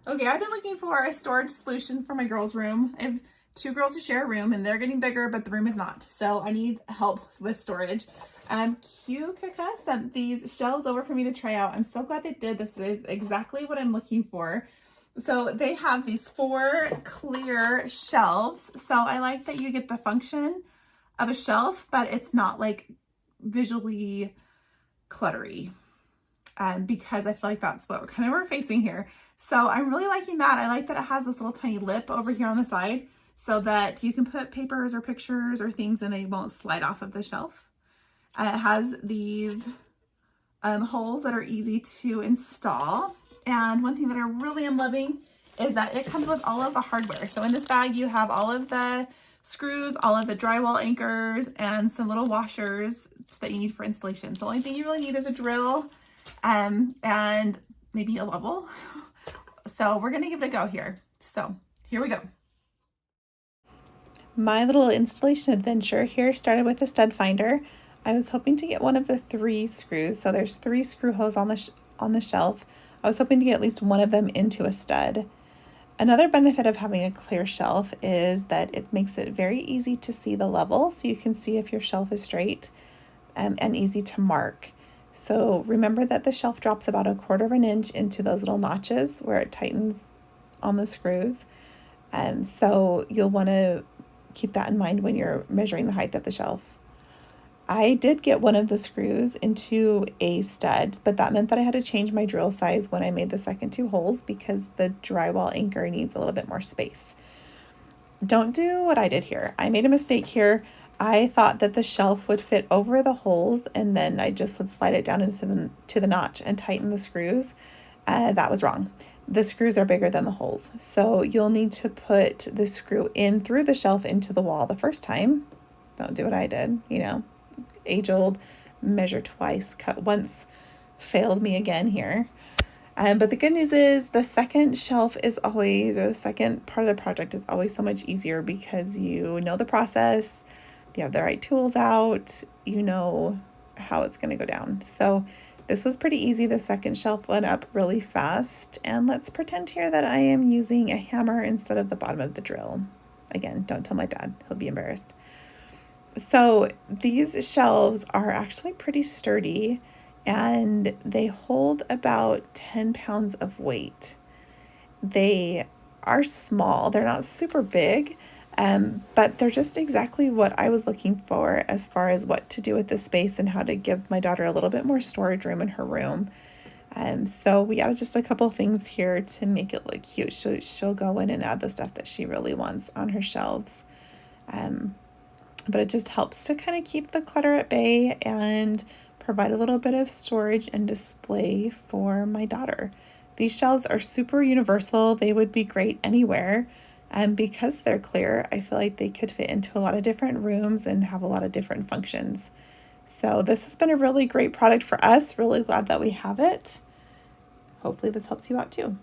Okay, I've been looking for a storage solution for my girls' room. I have two girls who share a room and they're getting bigger, but the room is not. So I need help with storage. Qukaka sent these shelves over for me to try out. I'm so glad they did. This is exactly what I'm looking for. So they have these 4 clear shelves. So I like that you get the function of a shelf, but it's not like visually cluttery. Because I feel like that's what we're facing here. So I'm really liking that. I like that it has this little tiny lip over here on the side so that you can put papers or pictures or things and they won't slide off of the shelf. It has these holes that are easy to install. And one thing that I really am loving is that it comes with all of the hardware. So in this bag, you have all of the screws, all of the drywall anchors, and some little washers that you need for installation. So the only thing you really need is a drill and maybe a level. So we're gonna give it a go here. So here we go. My little installation adventure here started with a stud finder. I was hoping to get one of the 3 screws. So there's 3 screw holes on the shelf. I was hoping to get at least one of them into a stud. Another benefit of having a clear shelf is that it makes it very easy to see the level, so you can see if your shelf is straight and easy to mark. So remember that the shelf drops about 1/4 inch into those little notches where it tightens on the screws. So you'll want to keep that in mind when you're measuring the height of the shelf. I did get one of the screws into a stud, but that meant that I had to change my drill size when I made the second 2 holes because the drywall anchor needs a little bit more space. Don't do what I did here. I made a mistake here. I thought that the shelf would fit over the holes and then I just would slide it down into the notch and tighten the screws. That was wrong. The screws are bigger than the holes. So you'll need to put the screw in through the shelf into the wall the first time. Don't do what I did, age old, measure twice, cut once, failed me again here. But the good news is the second shelf is always, or the second part of the project is always so much easier because you know the process, you have the right tools out, you know how it's going to go down. So this was pretty easy. The second shelf went up really fast. And let's pretend here that I am using a hammer instead of the bottom of the drill. Again, don't tell my dad, he'll be embarrassed. So these shelves are actually pretty sturdy and they hold about 10 pounds of weight. They are small, they're not super big, but they're just exactly what I was looking for as far as what to do with the space and how to give my daughter a little bit more storage room in her room. So we added just a couple things here to make it look cute. She'll go in and add the stuff that she really wants on her shelves. But it just helps to kind of keep the clutter at bay and provide a little bit of storage and display for my daughter. These shelves are super universal. They would be great anywhere. And because they're clear, I feel like they could fit into a lot of different rooms and have a lot of different functions. So this has been a really great product for us. Really glad that we have it. Hopefully this helps you out too.